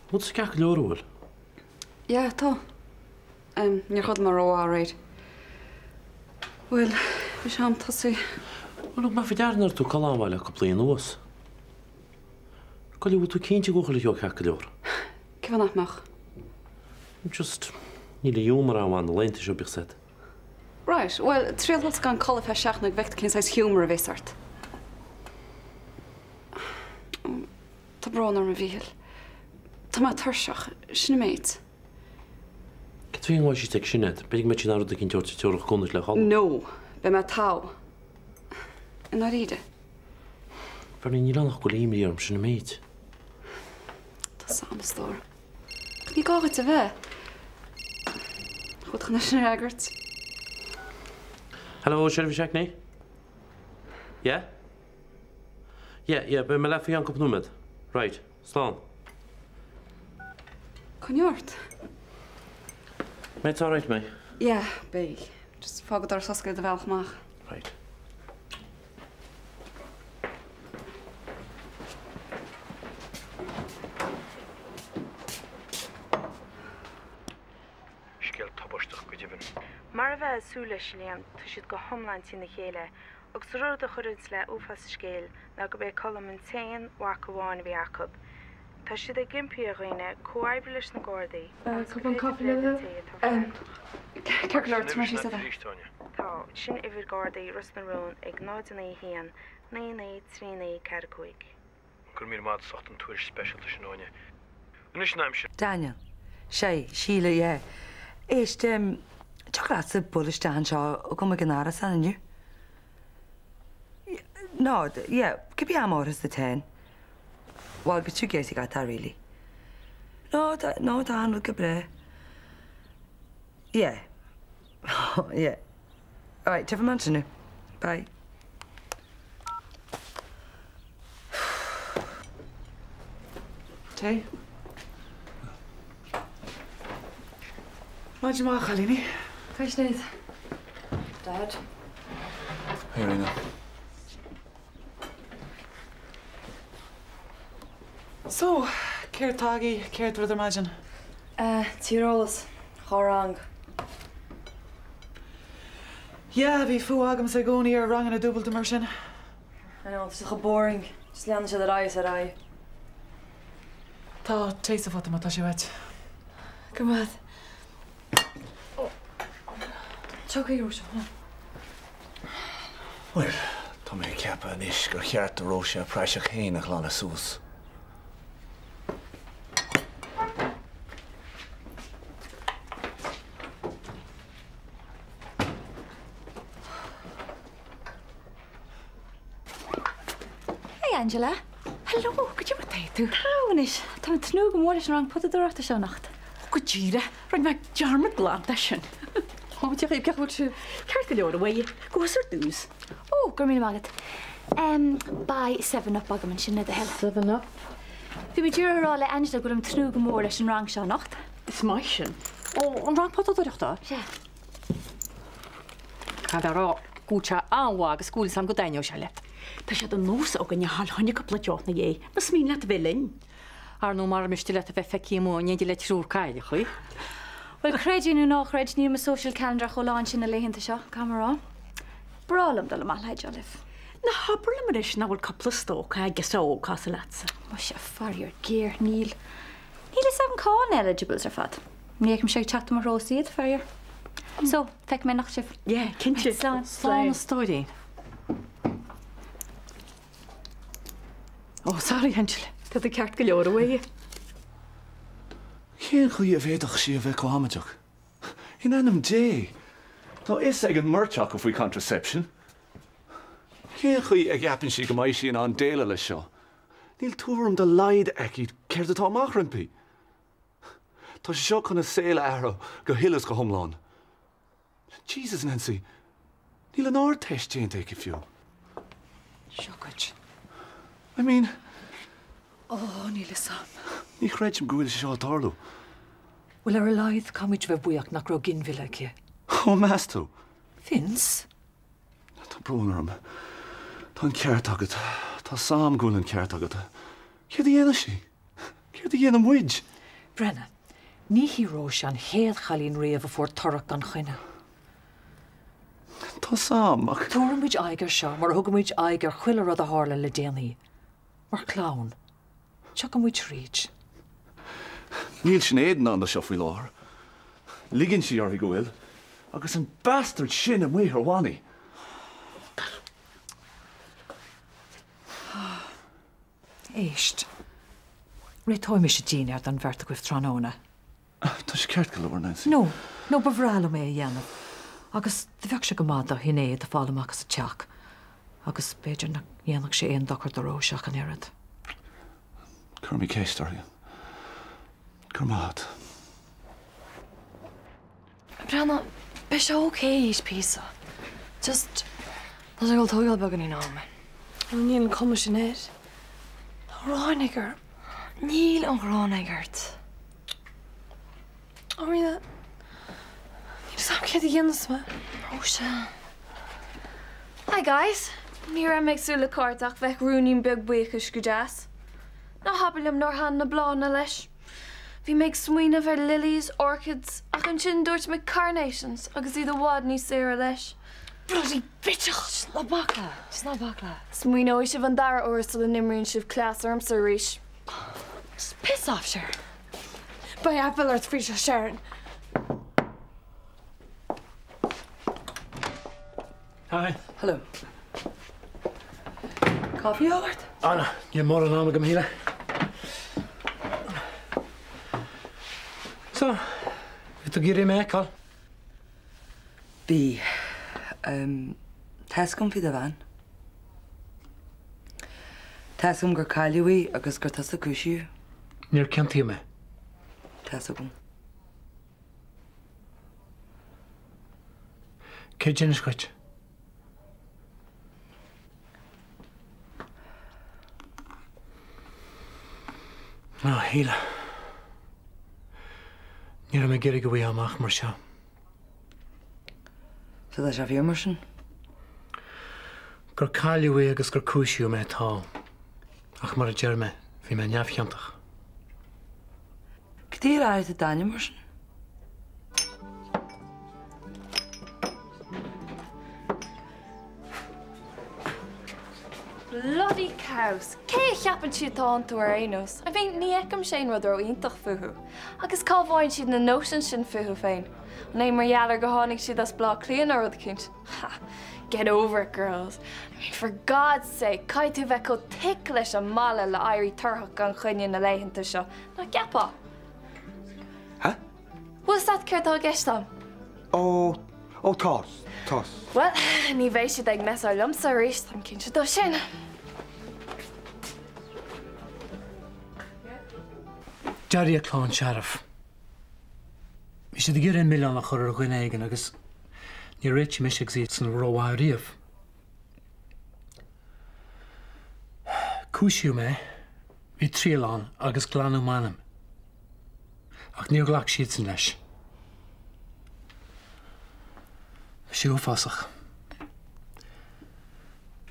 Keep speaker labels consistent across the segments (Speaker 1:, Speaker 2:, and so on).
Speaker 1: Moet ze kijk leor hoor.
Speaker 2: Ja, tá. Ní chud mar rá réid. Well, bhí sé an tasí.
Speaker 1: Wel, ook maar verjaardag toe kan aan wel een kopleen oos. Kan je wat toe kindje goochelen jou kijk leor?
Speaker 2: Cí bhannach meach.
Speaker 1: Just niet de humor aan de lente zo bezet.
Speaker 2: Right, well, tríal wat gan colh fe seachna bheith cinn sais humor a bhéart. Tá branar a bhíhil. Tá má thuseach sinna méid.
Speaker 1: Ik weet wat je zegt net. Ben ik met je naar de kindje uit terug kon dus leggen.
Speaker 2: No, be má tá. En a riide.
Speaker 1: Waar je niet dan nog collega hier om zijn meid.
Speaker 2: Tá sam stór. Ní gágat a bheith. Chut chuna sin agart.
Speaker 1: Hallo, Sheriff Shackney? Ja? Ja, ben me even Jank op noemen. Right, staan.
Speaker 2: Conjort?
Speaker 1: It's all right, mate.
Speaker 2: Ja, bé. Just fágad ar soscail de bhealchmach.
Speaker 1: Right.
Speaker 3: Scéal tabasteach go dibin.
Speaker 4: Mar a bheith súla sílim tá siad go thomláin tí na chéile, agus ruúd a churid le uafas scéal na go bheith colm an tain wa goháin bhí acab. Tá siad a gimpí a roiine comhaibh leis na Gordaí.
Speaker 2: Cúpan copa le Ceirleir mar sí
Speaker 4: Tá sin ihir Gordaí rus na rún ag 9 hían 9 trí carcuig.
Speaker 3: Gur mír mád socht an túir special sin óine. Unis naim sin.
Speaker 5: Daniel, sé, Sheila, yeah. Ist, chocolate sa bullishtan seo o goma gynara san ynnu? No, yeah, gybi am oras the 10. Wel, beth yw ges i gata, really? No, da, no, gybre. Yeah. Yeah. All right, tefa man sy'n Bye.
Speaker 6: Tay? Maid má chalíní?
Speaker 2: Cais néad. Dad.
Speaker 7: Hey, Rina.
Speaker 6: So, céir tágaí, céir rud imagine?
Speaker 2: Tírólas. Chorang.
Speaker 6: Yeah, bhí fu agam sa gcónaí ar rang a dúbal mar sin.
Speaker 2: I know, it's boring. Just leanna sé ar ais ar ai.
Speaker 6: Tá tééis a fota tá sé bhaid.
Speaker 2: Cymad. Choca i rúsio.
Speaker 7: Wel, tá mé ceapa inis gur cheart a róise praise chéine a chlána sús.
Speaker 8: Hey Angela.
Speaker 6: Hallo, could you wat tú?
Speaker 8: Táis, Tá tnú go mór an rang pod doachta se nacht.
Speaker 6: Go díre, roiin me dearmad glad sin. Háid ag ceú ceart go leor ahhaid, go ar dús.
Speaker 8: Ó, gur mí mágad. Ba 7 up agam sin de hell.
Speaker 6: 7 up?
Speaker 8: Bhí mé dúrá le Angela gur an tnú go mór leis an rang se nacht.
Speaker 6: Is mai sin. Ó, an rang pod doachta?
Speaker 8: Se.
Speaker 6: Cadrá gúte anhá agus scúil sam go daine se le. Tá sé an nós ó gan hall tháinig go plateát na dhé, na smín le bhilinn. Ar nó mar mistí le a bheith feici mó néidir le trúr caiile chuí.
Speaker 8: Well, creidú nachreid ní a social calendar choláin sin na léhananta seo, camera. Bralam dal am leid olif.
Speaker 6: Na haberla mar is na bhfuil coppla stóca ag gesó cá sa letsa.
Speaker 8: Má sé farrior géir níl. Níl is an cáin eligibles ar fad. Níag sé chat mar rósíad farrior. So, feic mé nach sif.
Speaker 6: Yeah, cinnte. Slán stóirí. Oh, sorry, Angela. Tá a ceart go leor ahhaid.
Speaker 7: Cén chuí a bhéadach si a bheith cohamateach. In anam dé. Tá is ag an murteach of contraception. Cén chuí ag appan si go maiid sin an déile le seo. Níl túm de leid ag céir atá machrampi. Tá sé seo chuna saoile airó go hilas go thomláin. Jesus, Nancy. Níl an áir teistéint ag fiú.
Speaker 6: Seocaid.
Speaker 7: I mean...
Speaker 6: Oh, níl is sam.
Speaker 7: Ní chreid sem gúil seo tarlú.
Speaker 6: Well, ar a laid camid bheith buíach nach rog gin bhile cie.
Speaker 7: Oh, meas tú.
Speaker 6: Vince?
Speaker 7: Tá brúnarm. Tá an ceart agad. Tá sam gúil an ceart agad. Céir dhéana sí? Céir dhéana muid?
Speaker 9: Brenna, ní híró se an héad chalín riamh a fuór torach an chuine.
Speaker 7: Tá samach.
Speaker 9: Tuaramid aiger seo mar thugamid aiger chuile rud a hála le déanaí. Mar clán. Teach an muid tríd.
Speaker 7: Níl sin éan an seo faoi láthir. Ligann sí ar go bhfuil, agus an bastard sin am muoth ar bhainaí.
Speaker 9: Éist. Rétóim is sé díine ar an bhirrta goibh tróna.
Speaker 7: Tá sé ceart go leir Nancy.
Speaker 9: No bhreala mé a dhéanamh. Agus de bheadh se go mád a hinnéad a fála agus a teach. Agus beidir na dhéanach sé éon dochar do róiseach an éad.
Speaker 7: Cur mí céisteir. Cur mád.
Speaker 10: Brenna, be se okay is písa. Just tá sé gáil tógáil began í náma. Níl an cuma sin éir. Rániger. Níl an ránigert. Áína. Níl sam céad a dhéanas me. Ó se. Hi guys. Ní ra meid súla cártach bheith rúnín beag buchas go deas. Ná habalim nór han na blána leis. Bhí meid smuoine bhar lilies, orchids, ach an sin dúirt me carnations agus iad a bhád ní séra leis. Bloody bitch! Sna bakla. Smuoine ó sibh an dara óras le nimríonn sibh clás arm sa ríis. Piss off, Sharon. By apple earth free Sharon.
Speaker 3: Hi.
Speaker 10: Hello. Coffee over?
Speaker 3: Anna, je mór an am go míle. So, vi tú gíri me call?
Speaker 5: Bí. Tascom fi van. Tascom gur caiiliúí agus gur tas a cúisiú.
Speaker 3: Níor ceantaí me.
Speaker 5: Tascom.
Speaker 3: Cé déanais goit? Ná, híle. Níor me géirí go bhí amach mar seo.
Speaker 5: So that have you immersion?
Speaker 3: Gur caiiliúí agus gur cúisiú me tá. Ach mar a dearme, bhí me neamhcheantach.
Speaker 5: Ctír áid a daine immersion?
Speaker 10: Bloody cows. Cé cheapan siad tá an tú ar énos. A bhín ní eicem sé rud ó iontach fuhu. Agus cábháin siad na notion sin fuhu féin. An é mar dhealar go tháinig siad as blá clíon ar rud cint. Get over it, girls. I mean, for God's sake, cai tú bheith go tic leis an mala le airí tarthach an chuine na leitheanta seo. Na ceapá.
Speaker 11: Huh?
Speaker 10: Was that céir tá gceistam?
Speaker 11: Oh, toss.
Speaker 10: Well, ní bhééis siad ag mes ar lumsa rééis an cinse dó sin.
Speaker 3: Dearí a clán searaf. Bhí siad gur 1 milliún a chur ar ghuine éigen agus ní réit mis ag zíad san róháiríomh. Cúisiú me, bhí tríán agus glanú manam. Ach níor ghlach siad san leis. Siú fásach.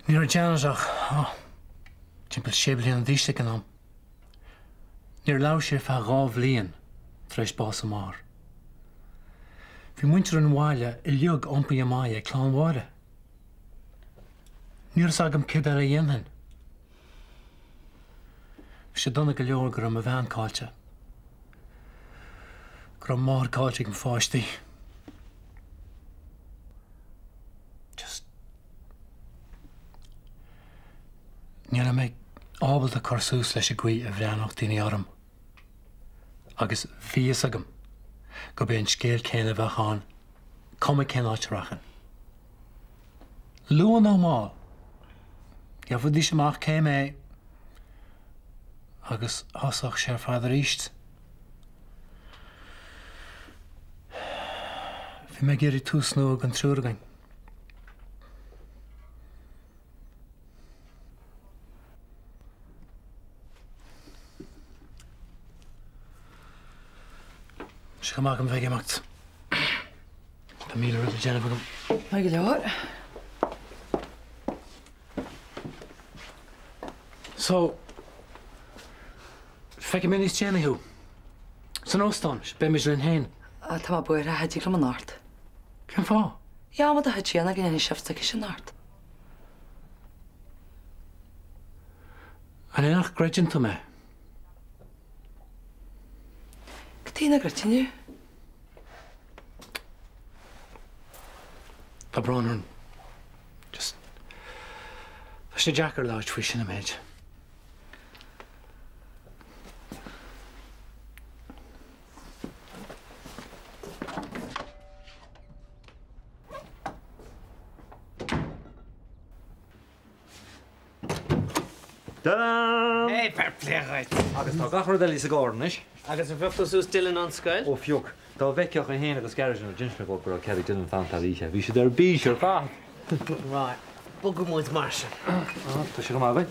Speaker 3: Níor deanach, timpil séblion an dhíiste gan am. Níor lau sé fe gáh líon treis bás am mar. Bhí muintear an bháile I leog iompaí amai ag clán mháire. Níor sagam cid ar a dhéanaan. Bhí sé donna go leor gur am a bhean cáilte. Gur am mar cáilte ag an fáistí. Níor am ag ábal a chorsús leis a gcuí a bhreanach daoine orm. Agus bhíos agam go bhí an scéal céine bheitán cuma cén áitirachan. Luan ó má, geafú dí semach cé mé agus hasach sé ar fáidir íst. Bhí me géirí tús nó an trúragain. Ska maak hem weggemaakt. Camille rud Jennifer.
Speaker 5: Mag je dat?
Speaker 3: So, fek je me niet Jenny hoe? San óstán, be mis rin hain.
Speaker 5: Tá má buir a heidí go an nárt.
Speaker 3: Cyn fá?
Speaker 5: Ja, má a hetíanana gin ní sefta sin nárt.
Speaker 3: An nach gredjin to me.
Speaker 5: Gytína gretinu.
Speaker 3: A bronern. Just... Fes na Jackar láid fwy sin am eid.
Speaker 12: Ta-da!
Speaker 13: Hey, fair play, right.
Speaker 12: Agus tá gachar delí sa gáin, is?
Speaker 13: Agus an bhechttas ús Dylan an scoil?
Speaker 12: Ó fiúch, tá bheicioch a héana agus garage na ginsna go gur Kelly Dylan fan talíe. Bhí sé ar bís ar fad.
Speaker 13: Right. Bugú múid marsin.
Speaker 12: Tá sé go má bheith.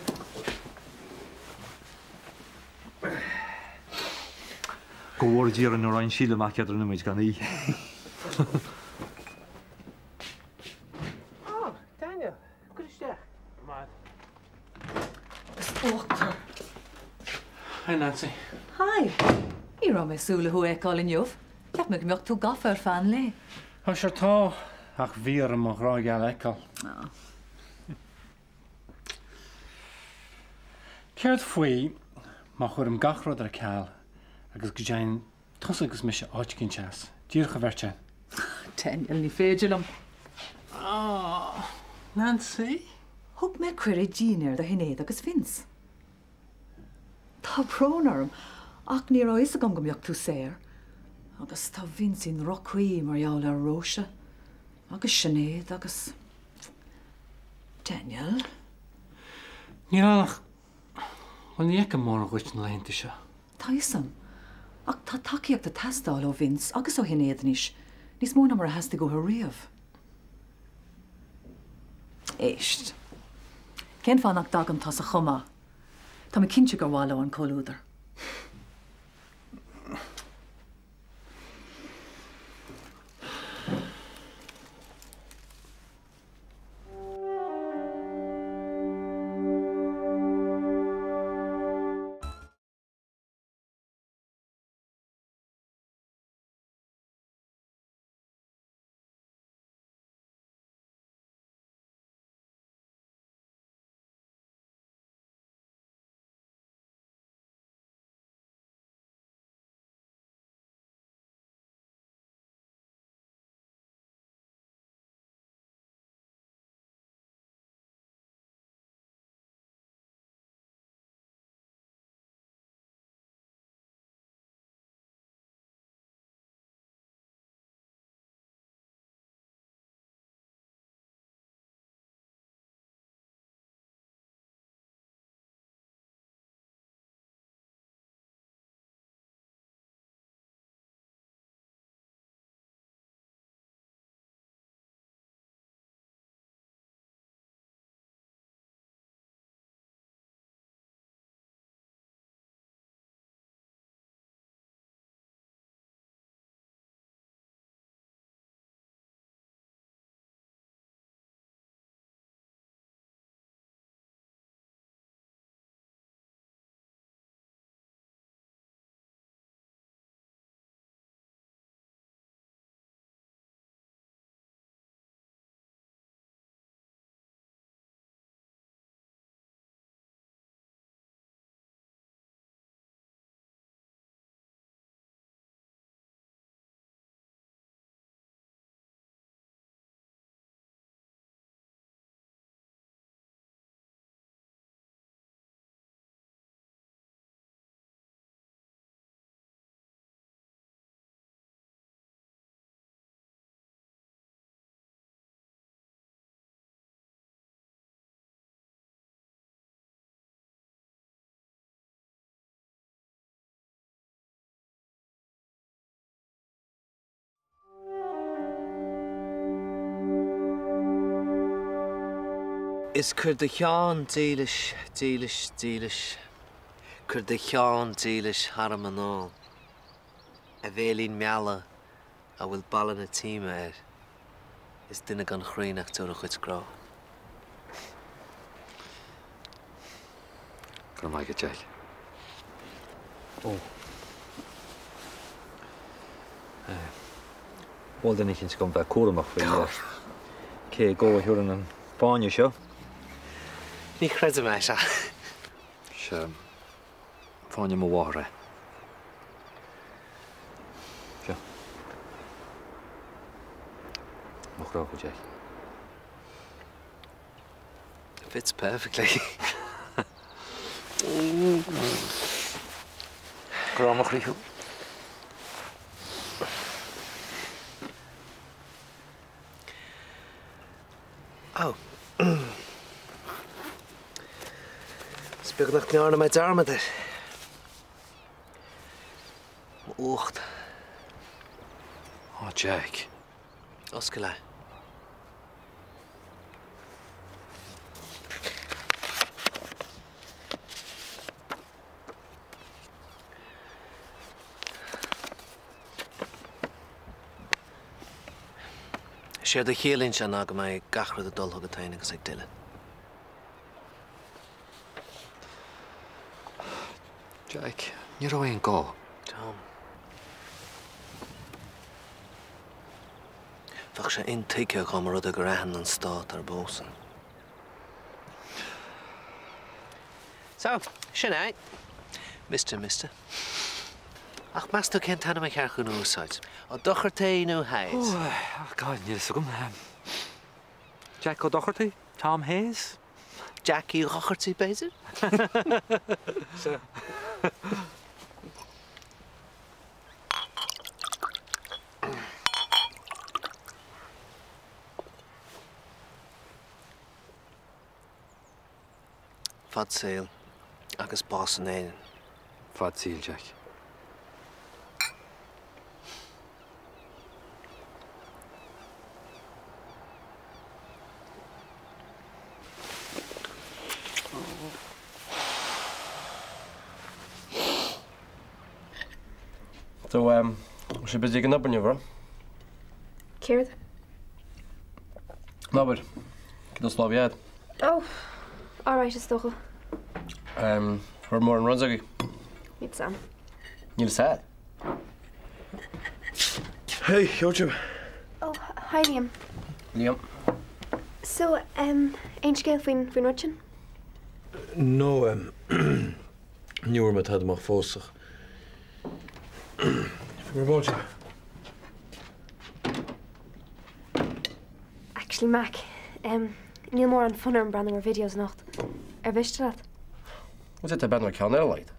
Speaker 12: Go bhór díar an orain síle mac iadr nuid gan í.
Speaker 13: Oh, Daniel. Good isteach. Mad.
Speaker 3: Hi, Nancy.
Speaker 9: Hi. Ní ra mé súla thu eáil in jobh. Ceap me gombeocht tú gafar fan le.
Speaker 3: Ha sé tá ach vír am rá geall eáil. Ceart faoi má chuir am gachrod ar ceall agus go déin tos agus me se áitcinn teas. Dír go bhirte.
Speaker 9: Daniel ní féidir am.
Speaker 3: Nancy?
Speaker 9: Thug me cuir é díneir de hinnéad agus Vince. Tá prónarm ach ní ra is a gom gombeocht tú séir. Agus tá Vince in rockhuí mar jaall ar Róise. Agus Sinead agus... Daniel?
Speaker 3: Ní annach... Wel ní ag mór a ghuiit na leinta se.
Speaker 9: Tá isam. Ach tá takeíocht a testáil ó Vince agus ó hinnéad níos. Nís mór na mar a heasta go riamh. Éist. Cén fánach dagam tá sa chuma. Tá me cinse gur bháil an colúdar.
Speaker 13: Is cur de cheán dílis, dílis, dílis. Cur de cheán dílis haram an all. A bhélín meala a bhfuil ballan na tíime is duine gan chríneach tú a chuid grá.
Speaker 7: Go mai go teil.
Speaker 13: Ó.
Speaker 12: Bhil den cinn gom bheith cuaramach faoi cé ggó thuúran an fáine seo.
Speaker 13: Ní chreid me se.
Speaker 12: Se fáine mo bhhare. Se. Mo rá go Jack.
Speaker 13: Fits perfectly.
Speaker 12: Grámach riú.
Speaker 13: Oh. Spig nach nearna met armen er. Ocht.
Speaker 12: Oh, Jack.
Speaker 13: Oskela. Sér de chéalinn se ag mé gachra a dul thugad taine agus ag duile.
Speaker 12: Jack, ní rá éon gá.
Speaker 13: Tom. Fach sé intíce go mar rud a go raithan an stát ar bósan. So, sin é. Mister. Ach, mas tú cén tanna me cearchú nó úsáid. O dochartaí nó Hayes.
Speaker 12: Oh, God, níl sa gom. Jack o dochartaí? Tom Hayes?
Speaker 13: Jackie Rocherty, béidir?
Speaker 12: So.
Speaker 13: Fad saoil agus bás an éan.
Speaker 12: Fad saoil, Jack.
Speaker 14: So, she busy getting up on you, bro?
Speaker 10: Céird?
Speaker 14: No, but get us love yet.
Speaker 10: Oh, all right, it's doch.
Speaker 14: We're more in Runzagi.
Speaker 10: Meet Sam.
Speaker 14: You're sad. Hey, Jojo.
Speaker 10: Oh, hi, Liam.
Speaker 14: Liam.
Speaker 10: So, ain't scale fin watching?
Speaker 15: No, nieuwer met het mag volstig. Waar woont je?
Speaker 10: Actually, Mac, Neil Moore and Funner and branding our videos nacht. Wist je dat?
Speaker 14: Was it the band with Calnell light?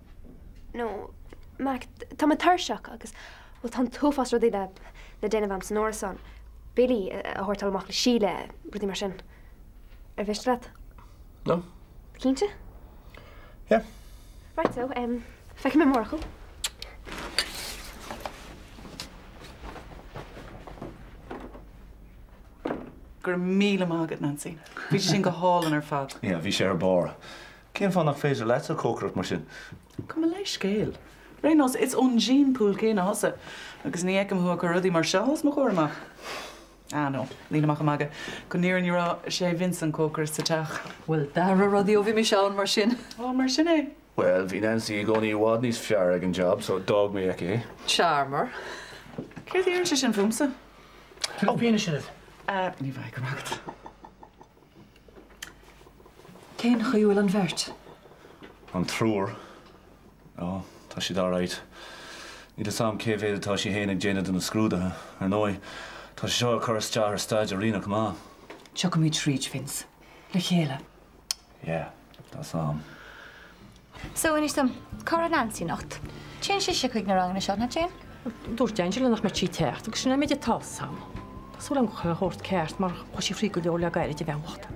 Speaker 10: No, Mac, tam het thurshock, agus wel tan toefas rodi de denne van Snorson. Billy, a hoortal machle Sheila, rodi mar sin. Wist je dat?
Speaker 14: No.
Speaker 10: Kindje?
Speaker 14: Yeah.
Speaker 10: Right so, fek me morgen.
Speaker 9: Gur míle mágad Nancy. Bhí sin go hálan ar fad.
Speaker 7: Ja, bhí sé ar bára. Cén fan nach féidir leit a cócrat mar sin.
Speaker 9: Cum lei scéal. Rénos, it's on Jean pool céna hosa. Agus ní eicem thu go rudí mar seás mo chóirmach. Ah, no. Lína macha maga. Go níor ní rá sé Vincent cócar sa teach. Well, dar a rudí ó bhí mi seán mar sin. Oh, mar sin é.
Speaker 7: Well, bhí Nancy gcónaí bhád níos fear ag an job, so dog me aici, eh?
Speaker 9: Charmer. Céir dí se sin fumsa?
Speaker 3: Oh, bíana sin.
Speaker 9: Ní bhaid go racht. Cén chuúil an bhirt?
Speaker 7: An trúr. Ó, tá si dá ráid. Ní a sam céhhéad atá si héananig déine den na scrúdathe, ar nói. Tá si seo a churas tear ar staid a rina cumá.
Speaker 9: Seo go mí tríd, Vince. Le chéile.
Speaker 7: Yeah, tá sam.
Speaker 8: So, yn eistedd, cor a Nancy nocht. Tien si eisiau cwig na rang na siarad na tien?
Speaker 6: Dúirt Angela nach mar tí techt, agus sinna méidir tá sam. Tású an go chórt ceart mar chu si frí go leola gaiire de bhehacht.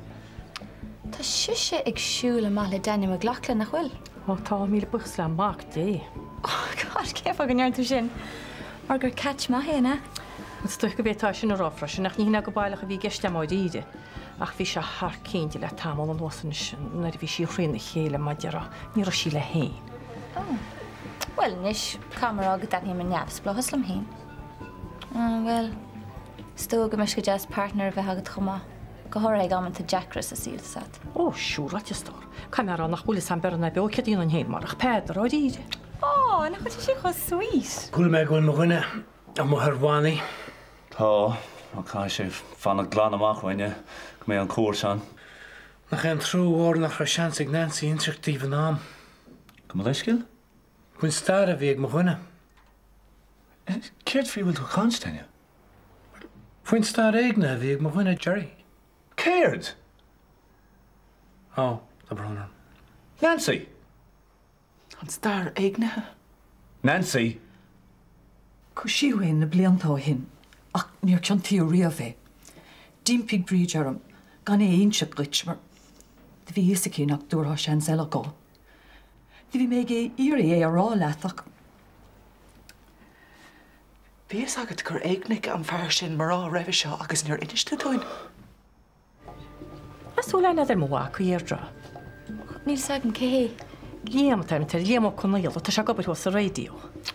Speaker 8: Tá siise ag siúla mála daine a ghlachlan nach bhfuil.
Speaker 6: Ó tá míle buchs le amach dé.
Speaker 8: Gás céf a gnearn tú sin. Mar gur catch ma héna.
Speaker 6: Stoich go bhétá sin ráfra sin nach nína go bailach a bhí geiste máid ide. Ach bhí se th cénte le tamil an wasan sin na bhí si chrína chéile maidiara ní sí le héin.
Speaker 8: Well, nis camera agad daithní man neamhs blochas lam héin. Well, stóga meis go jazz partner a bheith agad chumá. Go thora ag amanta Jackras a síl sat.
Speaker 6: Ó, siúr, ati stór. Camera nach bhúla san berna be ó cedíon an héin mar ach Pedro á ide.
Speaker 8: Ó, nach chud sí chu sweet.
Speaker 3: Gúil me gúil mo ghuine a mo harhánaí.
Speaker 7: Tá, má sé fanna glán amach bhaine go mé an cuair seán.
Speaker 3: Nach an trúhór nach ra seansig Nancy intractíh an am.
Speaker 7: Go má leiscil?
Speaker 3: Bhuiin star a bhíag mo chuine.
Speaker 7: Céirt fí bhfuil tú constaine?
Speaker 3: Bhuiin star éagna a bhíag mo chuine Jerry.
Speaker 7: Céirt?
Speaker 3: Tá brúnar.
Speaker 7: Nancy?
Speaker 9: An star éagnathe?
Speaker 7: Nancy?
Speaker 9: Cu siúhain na bliantá hin, ach níor ceantaí riamh. Dímpig bríd arm, gan é inse grit mar. De bhí is cí nach dúrtha sean zela gá. De bhí mé é iri é ará leatach.
Speaker 16: Bhíos agat gur éagnic an fear sin marrá raibh seo agus níor iniste túin.
Speaker 6: As tú lein idir mha chu dhéardra.
Speaker 8: Níl sagam cé.
Speaker 6: Líam taim tar líam chuna dhéal tá se gobar a réidió.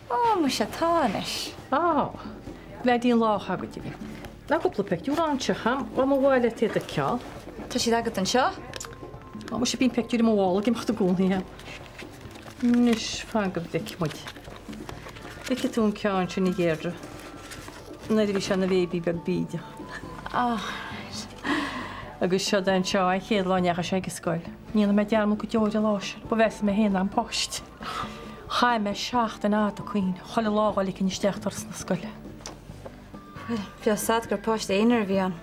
Speaker 8: Ó mu se táis.
Speaker 6: Á, le díon láth agad bhí. Na gopla peicú anse ham bh bhile té a ceall.
Speaker 8: Tá si agad an seo?
Speaker 6: Á sé bín peicú m bhála gin chta gúnaíthe. Nis fan go dic muid. Dice tún ceáin sin na dhéardra. Na bhí se na bhébí beag bíide. Agus seo den seo a chéad láinecha sé go scoil. Níana me dearmú go deoide láisiir, ba bheits me héana an poist. Chaim me 7 an áta chuoin, chola lágáil cin isteachtar na scoile.
Speaker 8: Bhí sad gur poist éonar bhí an.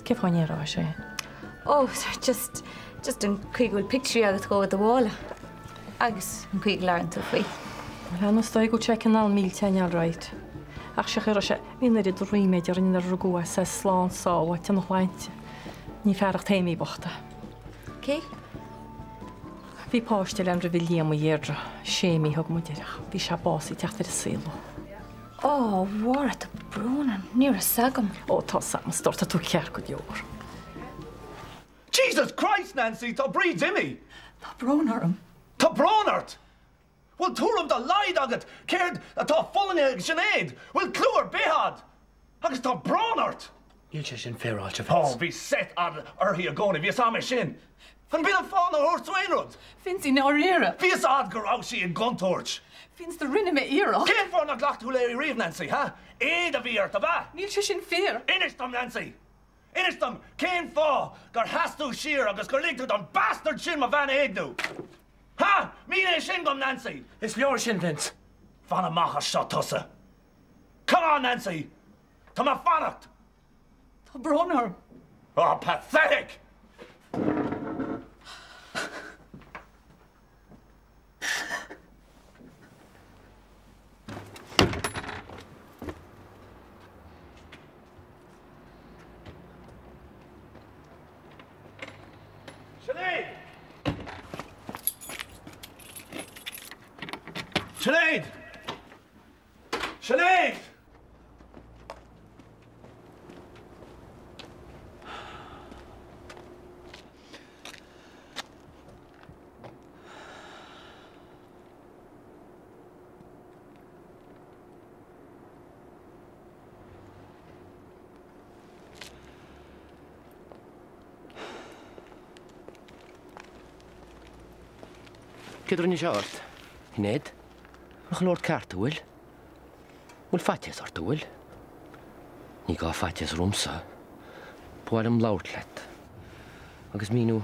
Speaker 6: Cé fáin rá sé?
Speaker 8: Ó, just an chuigúil picturí agat go do bhála. Agus an chuig learn tú faoi.
Speaker 6: Leanna stoi go check-in al 1000 teanal ráid. Ach se chuir se inar iad roiméidir in ar rugua sa slán sáha te nach leinte. Ní ferach téimí bochta.
Speaker 8: Cé?
Speaker 6: Bhí páiste le an ra bhí líam a dhéardra, sémí thug muidirach, bhí se básaí teachtar is sílú.
Speaker 8: Ó, bhhar a brúnan, níor a sagam.
Speaker 6: Ó, tá sam, storta tú cear go deor.
Speaker 7: Jesus Christ, Nancy, tá brí Jimmy!
Speaker 9: Tá brúnarm.
Speaker 7: Tá brúnart! Well, túram da laid agat, céird atá fullinge ag Sinead, well, clúr béhad! Agus tá brúnart!
Speaker 3: Íl sé sin féráilte
Speaker 7: Ó, bhí set an orthaí a gcóna, bhí am sin. An bhí an fána thuirtúinrod.
Speaker 9: Fins í ná éire.
Speaker 7: Bhí ad gur ásaí in guntóirt.
Speaker 9: Fins de rinne me íra.
Speaker 7: Cén fána ghlachtú léir riomh, Nancy, ha? Éad a bhíart a bheith.
Speaker 9: Níl sé sin fér.
Speaker 7: Inistam, Nancy! Inistam, cén fá gur hasú siar agus gur lightú don bastard sin ma bhean éadú. Ha! Mí é sin gom, Nancy!
Speaker 3: Is leor sin, Vince.
Speaker 7: Fanna machas seo tusa. Come on, Nancy! Tá ma fannacht!
Speaker 9: Tá brúnarm.
Speaker 7: Oh, pathetic! Sinead! Sinead! Sinead!
Speaker 17: Cydrwn ni siart? Ned? Ach lord cart wyl? Wyl ffatias ar dywyl? Ni ga ffatias rwmsa. Pwaed am lawtlet. Agus mi nhw...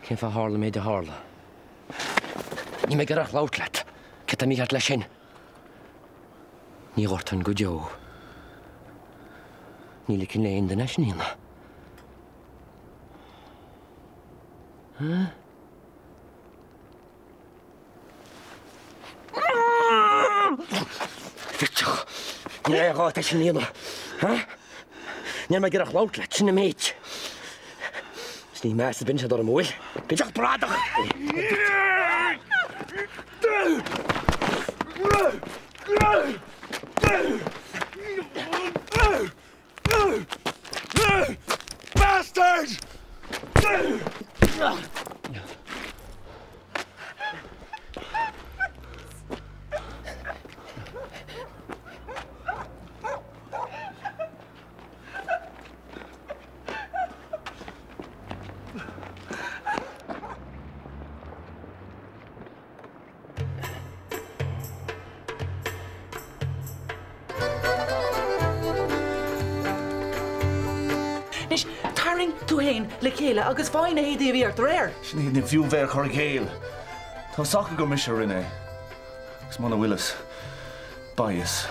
Speaker 17: Cyn ffa harla meid a harla. Ni me gyrach lawtlet. Cyta mi gart lesin. Ni gortan go jow. Ni licin lein dyna sy'n hynna. Huh? Fitch. Nee, gaat het niet meer. Hè? Nee, maar graag lautlet, zijn meid. Is niet meester binnen door een mooi. Ben je praten?
Speaker 7: Bastard!
Speaker 16: tú hain le chéile agus fáinna héad a bhíart réir.
Speaker 7: Sin híad na bhiú bhéir chur géal. Tá sacha go mis rinne. Gus mána bhuilas. Bias.